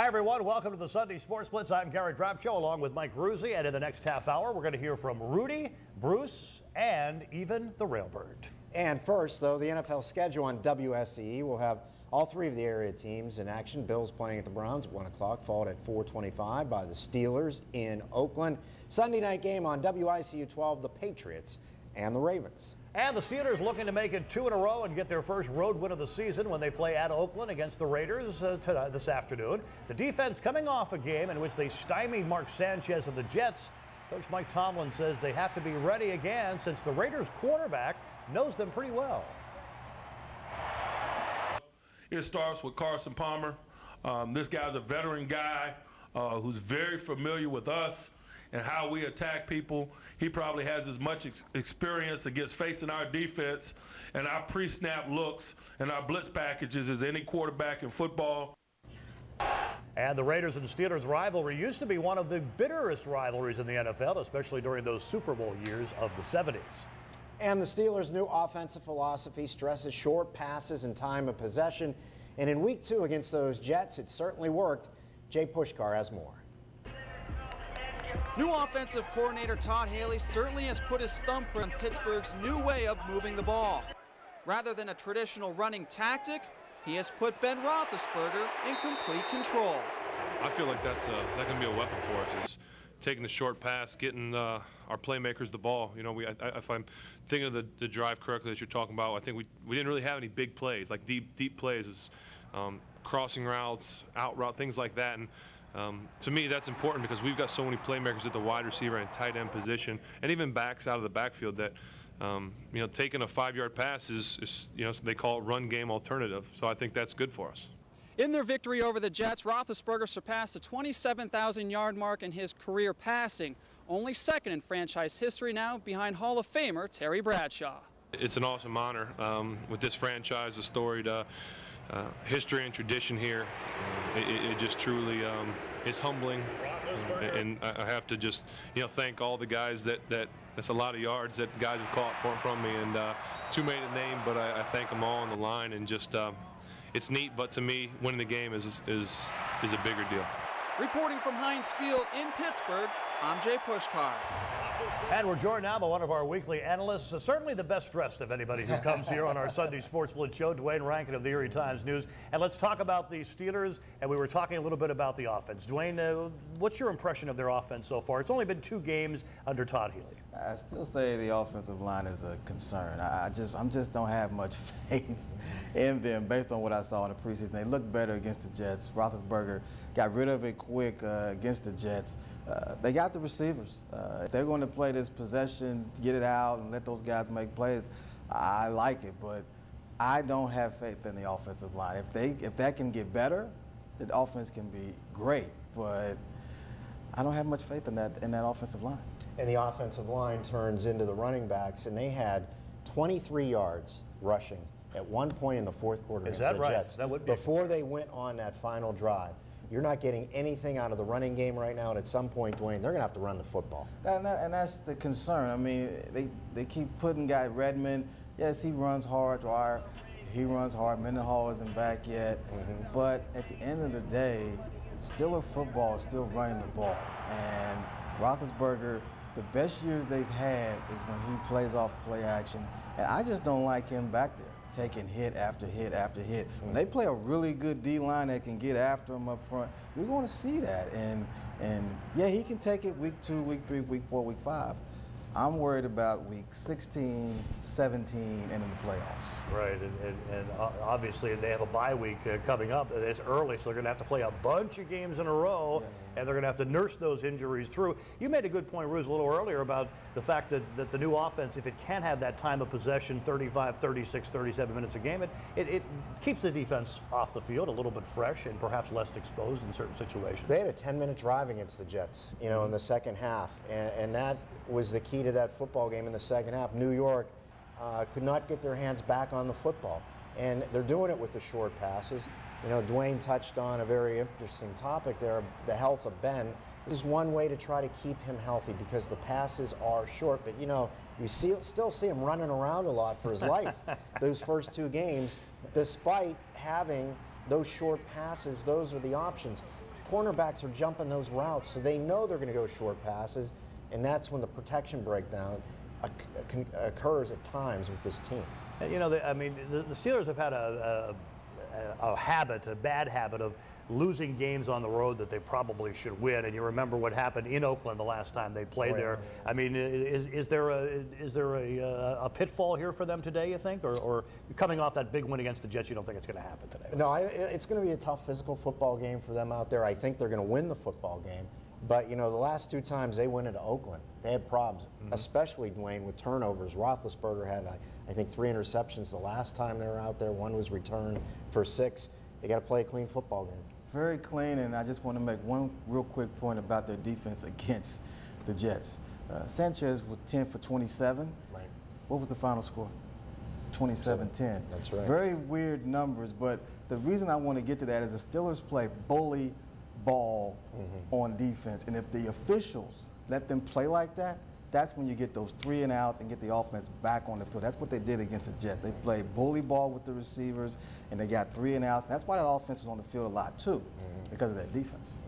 Hi, everyone. Welcome to the Sunday Sportsblitz. I'm Gary Drapcho along with Mike Ruzzi. And in the next half hour, we're going to hear from Rudy, Bruce, and even the Railbird. And first, though, the NFL schedule on WSEE will have all three of the area teams in action. Bills playing at the Browns at 1 o'clock, followed at 4:25 by the Steelers in Oakland. Sunday night game on WSEE-12, the Patriots and the Ravens. And the Steelers looking to make it 2 in a row and get their first road win of the season when they play at Oakland against the Raiders this afternoon. The defense coming off a game in which they stymied Mark Sanchez of the Jets. Coach Mike Tomlin says they have to be ready again since the Raiders quarterback knows them pretty well. It starts with Carson Palmer. This guy's a veteran guy who's very familiar with us and how we attack people. He probably has as much experience against facing our defense and our pre-snap looks and our blitz packages as any quarterback in football. And the Raiders and Steelers rivalry used to be one of the bitterest rivalries in the NFL, especially during those Super Bowl years of the 70s. And the Steelers' new offensive philosophy stresses short passes and time of possession. And in week 2 against those Jets, it certainly worked. Jay Pushkar has more. New offensive coordinator Todd Haley certainly has put his thumbprint on Pittsburgh's new way of moving the ball. Rather than a traditional running tactic, he has put Ben Roethlisberger in complete control. I feel like that can be a weapon for us, is taking the short pass, getting our playmakers the ball. You know, if I'm thinking of the drive correctly that you're talking about, I think we didn't really have any big plays, like deep plays. It was crossing routes, out route, things like that. And to me, that's important because we've got so many playmakers at the wide receiver and tight end position, and even backs out of the backfield that, you know, taking a 5-yard pass is, you know, they call it run game alternative. So I think that's good for us. In their victory over the Jets, Roethlisberger surpassed the 27,000-yard mark in his career passing, only second in franchise history now, behind Hall of Famer Terry Bradshaw. It's an awesome honor with this franchise, a storied history and tradition here. It just truly is humbling, and I have to just, you know, thank all the guys that's a lot of yards that guys have caught from me, and too many to name, but I thank them all on the line, and just it's neat, but to me, winning the game is a bigger deal. Reporting from Heinz Field in Pittsburgh, I'm Jay Pushkar. And we're joined now by one of our weekly analysts, certainly the best dressed of anybody who comes here on our Sunday Sports Blitz show, Duane Rankin of the Erie Times-News. And let's talk about the Steelers, and we were talking a little bit about the offense. Duane, what's your impression of their offense so far? It's only been 2 games under Todd Haley. I still say the offensive line is a concern. I just don't have much faith in them based on what I saw in the preseason. They looked better against the Jets. Roethlisberger got rid of it quick against the Jets. They got the receivers. If they're going to play this possession, get it out, and let those guys make plays, I like it. But I don't have faith in the offensive line. If that can get better, the offense can be great. But I don't have much faith in that offensive line. And the offensive line turns into the running backs, and they had 23 yards rushing at one point in the 4th quarter against the Jets. That would be before they went on that final drive. You're not getting anything out of the running game right now, and at some point, Duane, they're going to have to run the football. And that's the concern. I mean, they keep putting guy Redmond. Yes, he runs hard. Dwyer, he runs hard. Mendenhall isn't back yet. But at the end of the day, Steeler football is still running the ball. And Roethlisberger, the best years they've had is when he plays off play action. And I just don't like him back there, taking hit after hit after hit. When they play a really good D-line that can get after him up front, we're going to see that. And yeah, he can take it week 2, week 3, week 4, week 5. I'm worried about week 16, 17, and in the playoffs. Right, and obviously they have a bye week coming up. It's early, so they're going to have to play a bunch of games in a row, and they're going to have to nurse those injuries through. You made a good point, Ruz, a little earlier about the fact that the new offense, if it can have that time of possession, 35, 36, 37 minutes a game, it keeps the defense off the field a little bit fresh and perhaps less exposed in certain situations. They had a 10-minute drive against the Jets, you know, in the second half, and that was the key to that football game in the second half. New York could not get their hands back on the football, and they're doing it with the short passes. You know, Duane touched on a very interesting topic there, the health of Ben. This is one way to try to keep him healthy because the passes are short, but you know, you still see him running around a lot for his life those first 2 games, despite having those short passes. Those are the options. cornerbacks are jumping those routes, so they know they're going to go short passes, and that's when the protection breakdown occurs at times with this team. And, you know, I mean, the Steelers have had a habit, a bad habit of losing games on the road that they probably should win. And you remember what happened in Oakland the last time they played there. I mean, is there a pitfall here for them today, you think? Or coming off that big win against the Jets, you don't think it's going to happen today? No, it's going to be a tough physical football game for them out there. I think they're going to win the football game. But, you know, the last 2 times they went into Oakland, they had problems, especially, Duane, with turnovers. Roethlisberger had, I think, 3 interceptions the last time they were out there. 1 was returned for 6. They got to play a clean football game. Very clean, and I just want to make one real quick point about their defense against the Jets. Sanchez was 10 for 27. Right. What was the final score? 27-10. That's right. Very weird numbers, but the reason I want to get to that is the Steelers play bully ball on defense, and if the officials let them play like that, that's when you get those 3 and outs and get the offense back on the field. That's what they did against the Jets. They played bully ball with the receivers, and they got 3 and outs. That's why that offense was on the field a lot, too, because of that defense.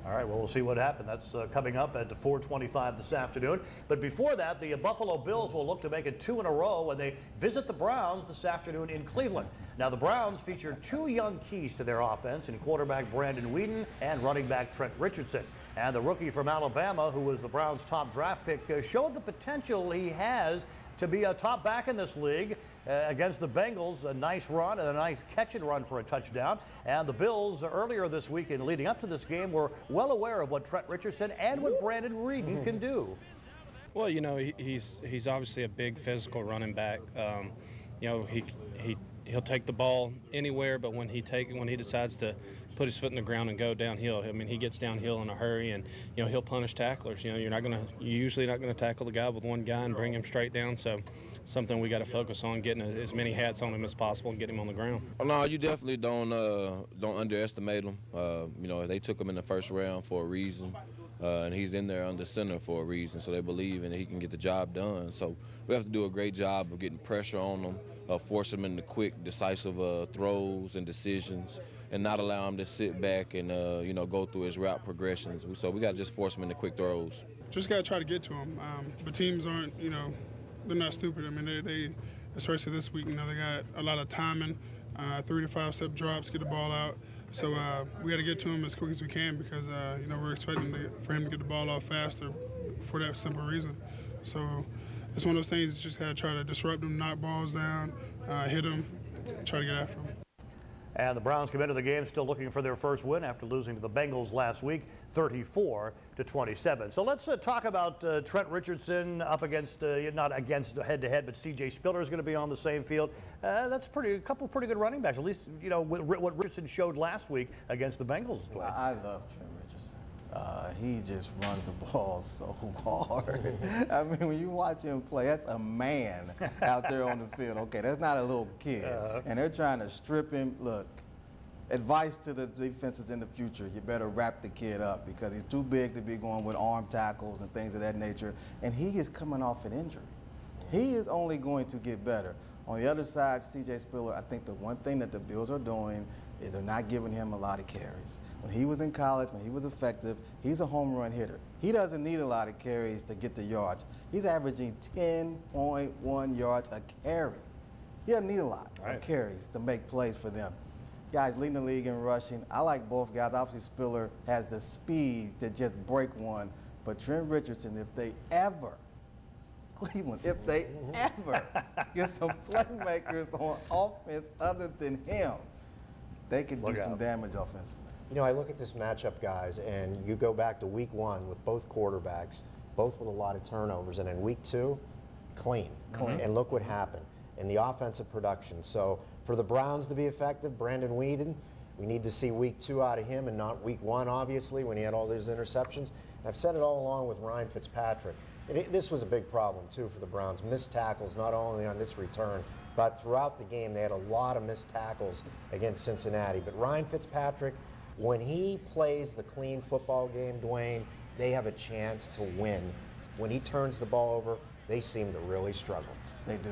All right, well, we'll see what happens. That's coming up at 4:25 this afternoon. But before that, the Buffalo Bills will look to make it 2 in a row when they visit the Browns this afternoon in Cleveland. Now, the Browns feature 2 young keys to their offense in quarterback Brandon Weeden and running back Trent Richardson. And the rookie from Alabama, who was the Browns' top draft pick, showed the potential he has to be a top back in this league. Against the Bengals, a nice run and a nice catch and run for a touchdown. And the Bills earlier this week and leading up to this game were well aware of what Trent Richardson and what Brandon Weeden can do. Well, you know, he's obviously a big physical running back. You know, he'll take the ball anywhere, but when he decides to put his foot in the ground and go downhill, I mean, he gets downhill in a hurry, and you know, he'll punish tacklers. You know, you're usually not gonna tackle the guy with one guy and bring him straight down. So, something we got to focus on, getting as many hats on him as possible and get him on the ground. No, you definitely don't underestimate him. You know, they took him in the first round for a reason, and he's in there under center for a reason. So they believe in he can get the job done. So we have to do a great job of getting pressure on him, force him into quick, decisive throws and decisions, and not allow him to sit back and you know, go through his route progressions. So we got to just force him into quick throws. Just got to try to get to him. But teams aren't, you know, they're not stupid. I mean, they especially this week, you know, they got a lot of timing, 3 to 5 step drops, get the ball out. So we got to get to him as quick as we can because, you know, we're expecting for him to get the ball off faster for that simple reason. So it's one of those things, you just got to try to disrupt him, knock balls down, hit him, try to get after him. And the Browns come into the game still looking for their first win after losing to the Bengals last week, 34-27. So let's talk about Trent Richardson up against, not against head-to-head, but C.J. Spiller is going to be on the same field. That's a couple pretty good running backs, at least, you know, what Richardson showed last week against the Bengals. Duane. I love Trent Richardson. He just runs the ball so hard. I mean, when you watch him play, that's a man out there on the field. Okay, that's not a little kid. And they're trying to strip him. Look, advice to the defenses in the future, you better wrap the kid up because he's too big to be going with arm tackles and things of that nature. And he is coming off an injury. He is only going to get better. On the other side, C.J. Spiller, I think the one thing that the Bills are doing is they're not giving him a lot of carries. When he was in college, when he was effective, he's a home run hitter. He doesn't need a lot of carries to get the yards. He's averaging 10.1 yards a carry. He doesn't need a lot of carries to make plays for them. Guys leading the league in rushing. I like both guys. Obviously, Spiller has the speed to just break one. But Trent Richardson, if they ever, Cleveland, if they ever get some playmakers on offense other than him, they could do some damage offensively. You know, I look at this matchup, guys, and you go back to week 1 with both quarterbacks, both with a lot of turnovers, and in week 2, clean. And look what happened in the offensive production. So for the Browns to be effective, Brandon Weeden, we need to see week 2 out of him and not week 1, obviously, when he had all those interceptions. And I've said it all along with Ryan Fitzpatrick. This was a big problem, too, for the Browns. Missed tackles, not only on this return, but throughout the game, they had a lot of missed tackles against Cincinnati. But Ryan Fitzpatrick, when he plays the clean football game, Duane, they have a chance to win. When he turns the ball over, they seem to really struggle. They do.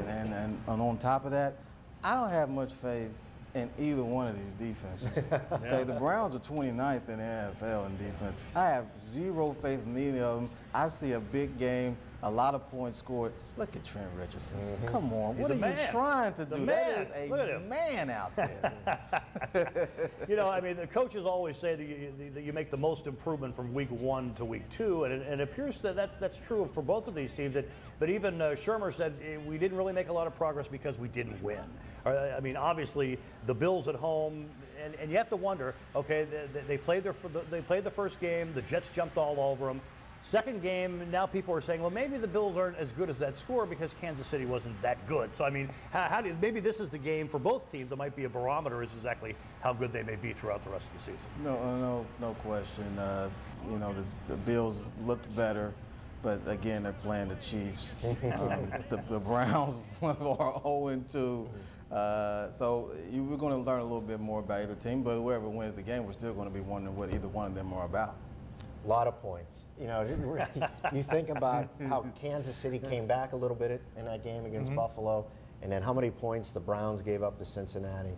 And on top of that, I don't have much faith in either one of these defenses. Okay, the Browns are 29th in the NFL in defense. I have zero faith in either of them. I see a big game, a lot of points scored. Look at Trent Richardson. Come on, what are you trying to do? That is a man out there. You know, I mean, the coaches always say that you make the most improvement from week 1 to week 2, and it appears that that's true for both of these teams. But even Shermer said we didn't really make a lot of progress because we didn't win. I mean, obviously, the Bills at home, and you have to wonder, okay, they played the first game, the Jets jumped all over them. Second game, now people are saying, well, maybe the Bills aren't as good as that score because Kansas City wasn't that good. So, I mean, maybe this is the game for both teams that might be a barometer as exactly how good they may be throughout the rest of the season. No question. You know, the Bills looked better, but again, they're playing the Chiefs. The Browns are 0-2. So we're going to learn a little bit more about either team, but whoever wins the game, we're still going to be wondering what either one of them are about. A lot of points. You know, you think about how Kansas City came back a little bit in that game against Buffalo, and then how many points the Browns gave up to Cincinnati.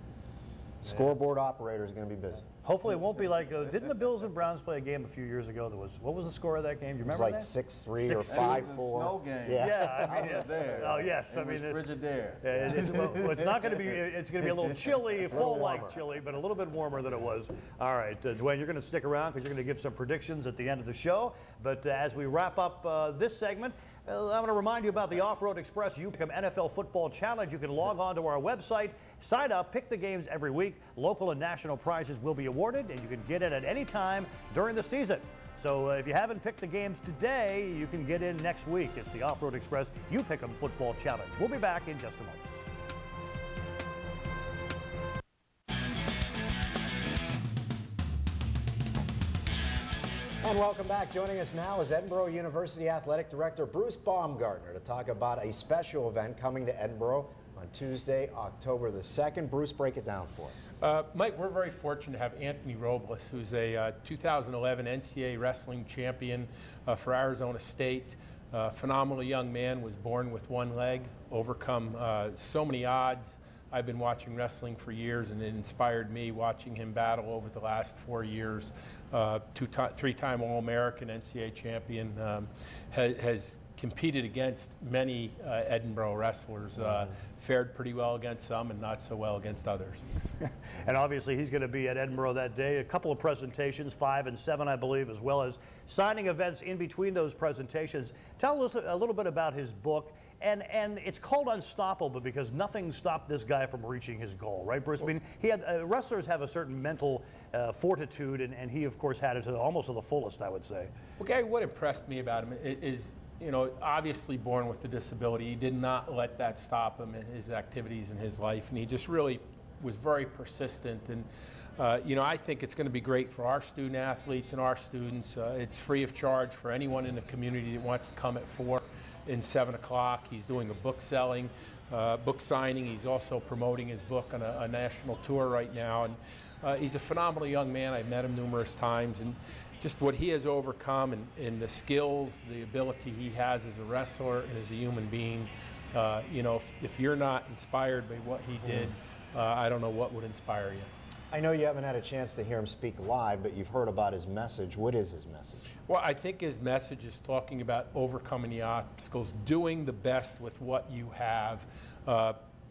Scoreboard operator is going to be busy. Hopefully it won't be like, didn't the Bills and Browns play a game a few years ago that was, what was the score of that game? You remember that? It was like 6-3 or 5-4. It was a snow game. Yeah, I mean, I was there. Oh, yes. It was Frigidaire. It's not going to be, it's going to be a little chilly, fall-like chilly, but a little bit warmer than it was. All right, Duane, you're going to stick around because you're going to give some predictions at the end of the show. But as we wrap up this segment, I'm going to remind you about the Off-Road Express UPECOM NFL Football Challenge. You can log on to our website, sign up, pick the games every week. Local and national prizes will be awarded, and you can get in at any time during the season. So if you haven't picked the games today, you can get in next week. It's the Off-Road Express UPECOM Football Challenge. We'll be back in just a moment. And welcome back. Joining us now is Edinboro University Athletic Director Bruce Baumgartner to talk about a special event coming to Edinboro on Tuesday, October the 2nd. Bruce, break it down for us. Mike, we're very fortunate to have Anthony Robles, who's a 2011 NCAA wrestling champion for Arizona State. Phenomenal young man, was born with one leg, overcome so many odds. I've been watching wrestling for years, and it inspired me watching him battle over the last 4 years. Three-time All-American, NCAA champion, has competed against many Edinboro wrestlers, fared pretty well against some and not so well against others. And obviously he's going to be at Edinboro that day. A couple of presentations, 5 and 7, I believe, as well as signing events in between those presentations. Tell us a little bit about his book. And it's called Unstoppable because nothing stopped this guy from reaching his goal, right, Bruce? I mean, he had wrestlers have a certain mental fortitude, and he, of course, had it to almost to the fullest, I would say. Well, Gary, what impressed me about him is, you know, obviously born with the disability. He did not let that stop him in his activities in his life, and he just really was very persistent. And you know, I think it's going to be great for our student athletes and our students. It's free of charge for anyone in the community that wants to come at 4 and 7 o'clock. He's doing a book signing. He's also promoting his book on a national tour right now. And he's a phenomenal young man. I've met him numerous times, and just what he has overcome and the skills, the ability he has as a wrestler and as a human being. You know, if you're not inspired by what he did, I don't know what would inspire you. I know you haven't had a chance to hear him speak live, but you've heard about his message. What is his message? Well, I think his message is talking about overcoming the obstacles, doing the best with what you have,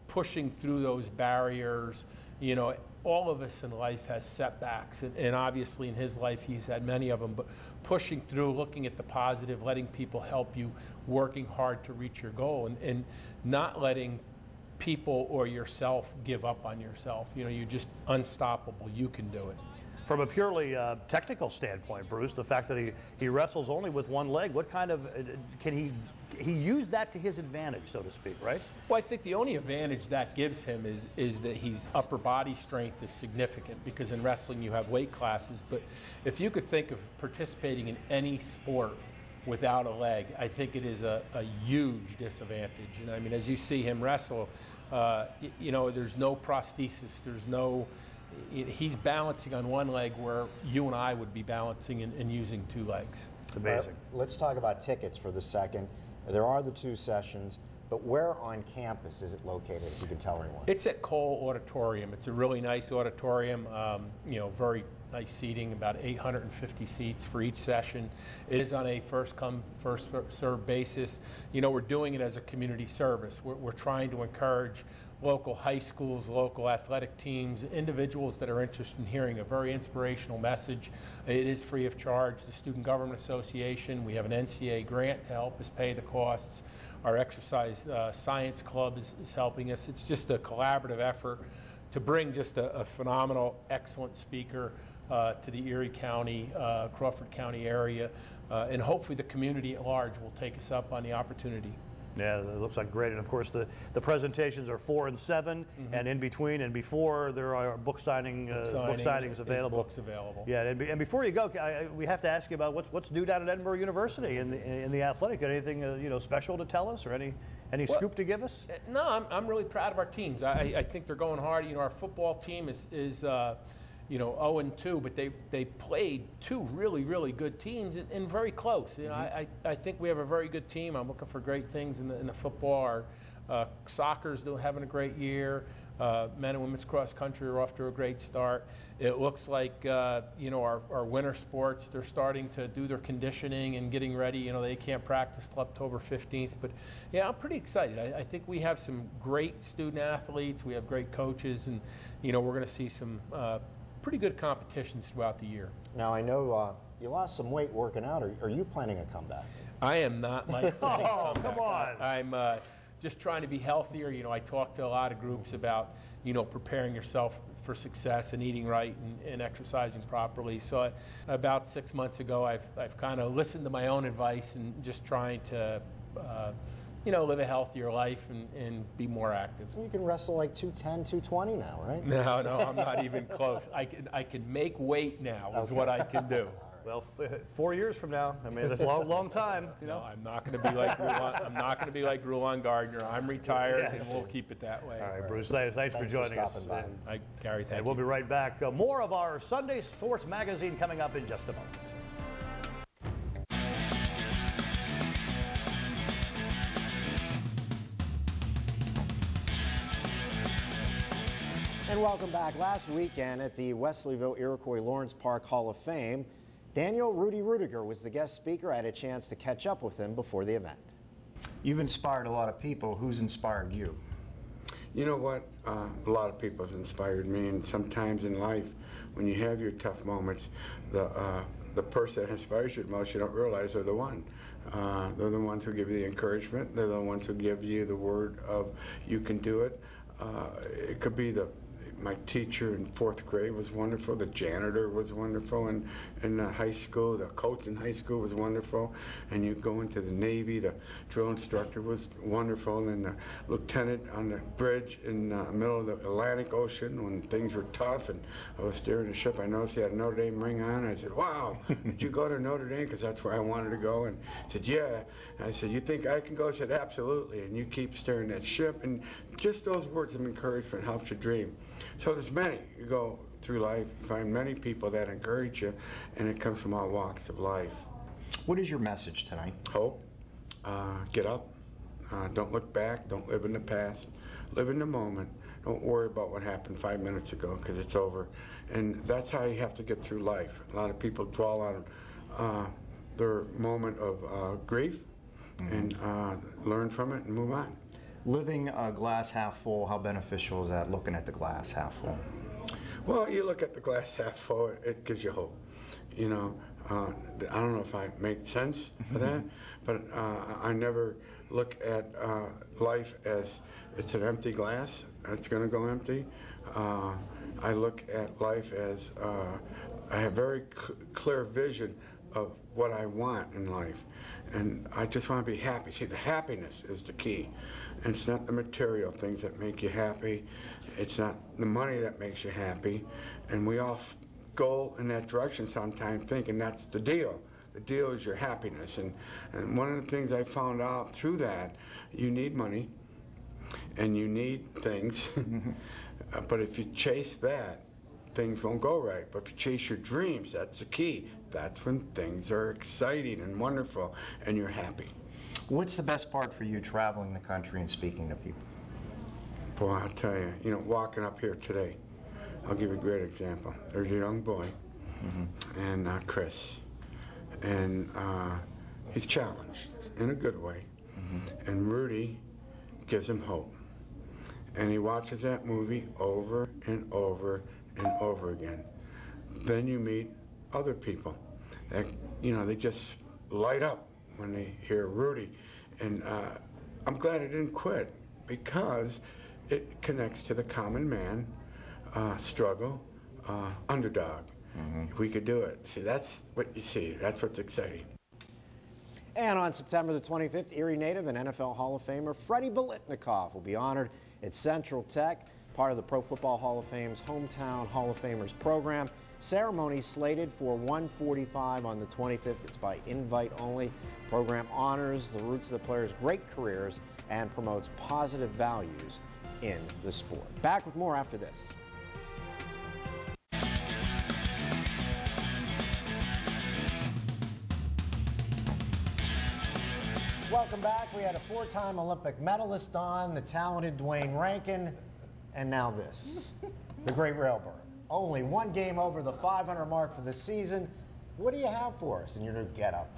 pushing through those barriers. You know, all of us in life has setbacks, and obviously in his life he's had many of them, but pushing through, looking at the positive, letting people help you, working hard to reach your goal, and not letting people or yourself give up on yourself. You know, you're just unstoppable. You can do it. From a purely technical standpoint, Bruce, the fact that he wrestles only with one leg, what kind of, can he use that to his advantage, so to speak, right? Well, I think the only advantage that gives him is that his upper body strength is significant, because in wrestling you have weight classes. But if you could think of participating in any sport without a leg, I think it is a huge disadvantage. And I mean, as you see him wrestle, you know, there's no prosthesis, there's no, he's balancing on one leg where you and I would be balancing and using 2 legs. It's amazing. Let's talk about tickets for the second. There are the 2 sessions. but where on campus is it located, if you can tell anyone? It's at Cole Auditorium. It's a really nice auditorium, you know, very nice seating, about 850 seats for each session. It is on a first-come, first-served basis. You know, we're doing it as a community service. We're trying to encourage local high schools, local athletic teams, individuals that are interested in hearing a very inspirational message. It is free of charge. The Student Government Association, we have an NCA grant to help us pay the costs. Our exercise science club is helping us. It's just a collaborative effort to bring just a phenomenal, excellent speaker to the Erie County, Crawford County area, and hopefully the community at large will take us up on the opportunity. Yeah, it looks like great. And of course, the presentations are 4 and 7, and in between and before there are book signings available. Books available. Yeah, and before you go, we have to ask you about what's new down at Edinboro University in the athletic. Anything you know, special to tell us, or any scoop to give us? No, I'm really proud of our teams. I think they're going hard. You know, our football team is you know, 0-2, but they played 2 really, really good teams and very close. You know, I think we have a very good team. I'm looking for great things in the football. Our soccer's still having a great year. Men and women's cross country are off to a great start. It looks like you know, our winter sports, they're starting to do their conditioning and getting ready. You know, they can't practice till October 15th, but yeah, I'm pretty excited. I think we have some great student athletes. We have great coaches, and you know, we're going to see some pretty good competitions throughout the year. Now, I know you lost some weight working out. Are you planning a comeback? I am not. Oh, come on. I'm just trying to be healthier. You know, I talk to a lot of groups about, you know, preparing yourself for success and eating right and exercising properly. So about 6 months ago, I've kind of listened to my own advice and just trying to you know, live a healthier life and be more active. You can wrestle like 210, 220 now, right? No, I'm not even close. I can make weight now is what I can do. Well, 4 years from now, I mean, that's a long time. You know? No, I'm not going to be like I'm not going to be like Duane Gardner. I'm retired, and we'll keep it that way. All right, Bruce, thanks for joining us. Gary, thank you. We'll be right back. More of our Sunday Sports Magazine coming up in just a moment. And welcome back. Last weekend at the Wesleyville Iroquois Lawrence Park Hall of Fame, Daniel Rudy Ruettiger was the guest speaker. I had a chance to catch up with him before the event. You've inspired a lot of people. Who's inspired you? You know what? A lot of people have inspired me, and sometimes in life, when you have your tough moments, the person that inspires you the most, you don't realize they're the one. They're the ones who give you the encouragement. They're the ones who give you the word of you can do it. It could be my teacher in 4th grade was wonderful. The janitor was wonderful in high school. The coach in high school was wonderful. And you go into the Navy, the drill instructor was wonderful. And the lieutenant on the bridge in the middle of the Atlantic Ocean when things were tough. And I was steering the ship. I noticed he had a Notre Dame ring on. I said, wow, did you go to Notre Dame? Because that's where I wanted to go. And he said, yeah. And I said, you think I can go? I said, absolutely. And you keep steering that ship. And just those words of encouragement helps you dream. So there's many. You go through life, you find many people that encourage you, and it comes from all walks of life. What is your message tonight? Hope. Get up. Don't look back. Don't live in the past. Live in the moment. Don't worry about what happened 5 minutes ago, because it's over. And that's how you have to get through life. A lot of people dwell on their moment of grief and learn from it and move on. Living a glass half full, how beneficial is that, looking at the glass half full? Well, you look at the glass half full, it gives you hope. You know, I don't know if I make sense for that, but I never look at life as it's an empty glass, it's going to go empty. I look at life as I have very clear vision of what I want in life. And I just want to be happy. See, the happiness is the key. And it's not the material things that make you happy. It's not the money that makes you happy. And we all go in that direction sometimes thinking that's the deal. The deal is your happiness. And one of the things I found out through that, you need money and you need things. But if you chase that, things won't go right. But if you chase your dreams, that's the key. That's when things are exciting and wonderful and you're happy. What's the best part for you traveling the country and speaking to people? Boy, I'll tell you, walking up here today, I'll give you a great example. There's a young boy, and Chris, and he's challenged in a good way, and Rudy gives him hope. And he watches that movie over and over and over again. Then you meet other people that, they just light up when they hear Rudy. And I'm glad I didn't quit, because it connects to the common man, struggle, underdog. If we could do it. See, that's what you see. That's what's exciting. And on September the 25th, Erie native and NFL Hall of Famer Freddie Biletnikoff will be honored at Central Tech, part of the Pro Football Hall of Fame's Hometown Hall of Famers program. Ceremony slated for 1:45 on the 25th. It's by invite only. Program honors the roots of the players' great careers and promotes positive values in the sport. Back with more after this. Welcome back. We had a 4-time Olympic medalist on, the talented Duane Rankin, and now this, the Great Railbird. Only one game over the 500 mark for the season. What do you have for us in your new getup?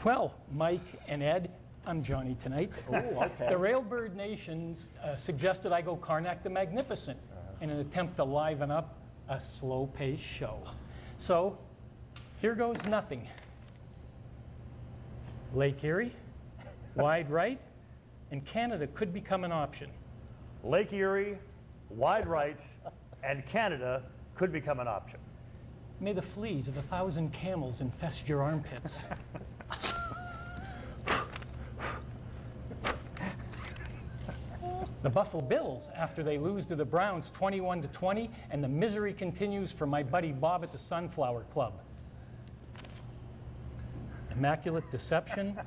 Well, Mike and Ed, I'm Johnny tonight. Ooh, okay. The Railbird Nations suggested I go Karnak the Magnificent in an attempt to liven up a slow-paced show. So, here goes nothing. Lake Erie, wide right, and Canada could become an option. Lake Erie, wide right, and Canada could become an option. May the fleas of 1,000 camels infest your armpits. The Buffalo Bills, after they lose to the Browns 21-20, and the misery continues for my buddy Bob at the Sunflower Club. Immaculate Deception.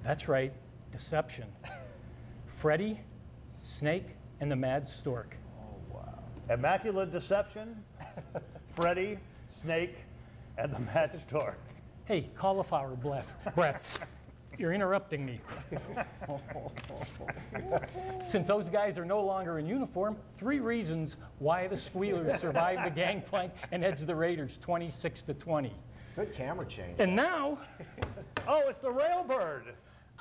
That's right, deception. Freddie, Snake, and the Mad Stork. Oh, wow. Immaculate Deception, Freddie, Snake, and the Mad Stork. Hey, cauliflower breath. You're interrupting me. Since those guys are no longer in uniform, 3 reasons why the Squealers survived the gangplank and edged the Raiders 26-20. Good camera change. And now... Oh, it's the Railbird.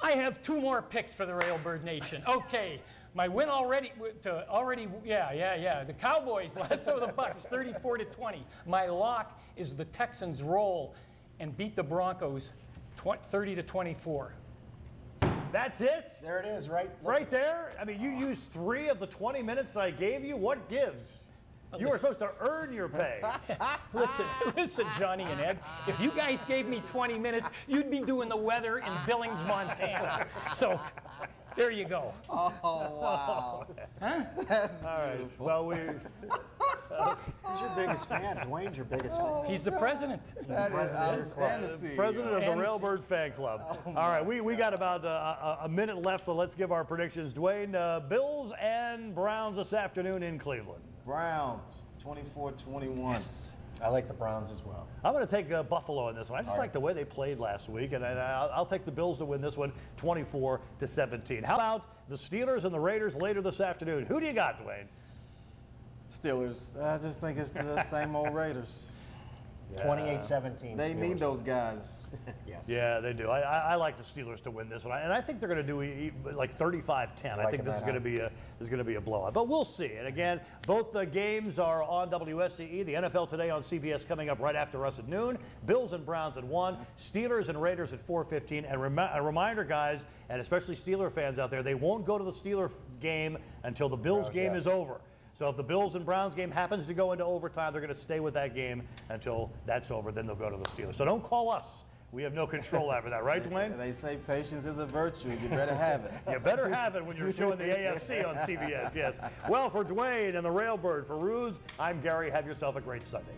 I have 2 more picks for the Railbird Nation. Okay, my win already, the Cowboys last over the Bucks 34-20. My lock is the Texans roll and beat the Broncos 30-24. That's it? There it is, right there. I mean, you used 3 of the 20 minutes that I gave you. What gives? You were supposed to earn your pay. Listen, Johnny and Ed, if you guys gave me 20 minutes, you'd be doing the weather in Billings, Montana. So, there you go. Oh, wow. Huh? All right. Well, Who's your biggest fan? Dwayne's your biggest fan. He's the president. That is outstanding. President of the Railbird Fan Club. All right, we got about a minute left, so let's give our predictions. Dwayne, Bills and Browns this afternoon in Cleveland. Browns, 24-21. Yes. I like the Browns as well. I'm going to take Buffalo in this one. I just like the way they played last week, and I'll take the Bills to win this one 24-17. How about the Steelers and the Raiders later this afternoon? Who do you got, Dwayne? Steelers. I just think it's the same old Raiders. 28-17. They need those guys. Yes. Yeah, they do. I like the Steelers to win this one, and I think they're going to do like 35-10. I think this is going to be a blowout, but we'll see. And again, both the games are on WSEE. The NFL Today on CBS coming up right after us at noon. Bills and Browns at 1. Steelers and Raiders at 4:15. And a reminder, guys, and especially Steeler fans out there, they won't go to the Steeler game until the Bills game is over. So if the Bills and Browns game happens to go into overtime, they're going to stay with that game until that's over. Then they'll go to the Steelers. So don't call us. We have no control over that, right, Dwayne? They say patience is a virtue. You better have it. You better have it when you're showing the AFC on CBS, yes. Well, for Dwayne and the Railbird, for Ruz, I'm Gary. Have yourself a great Sunday.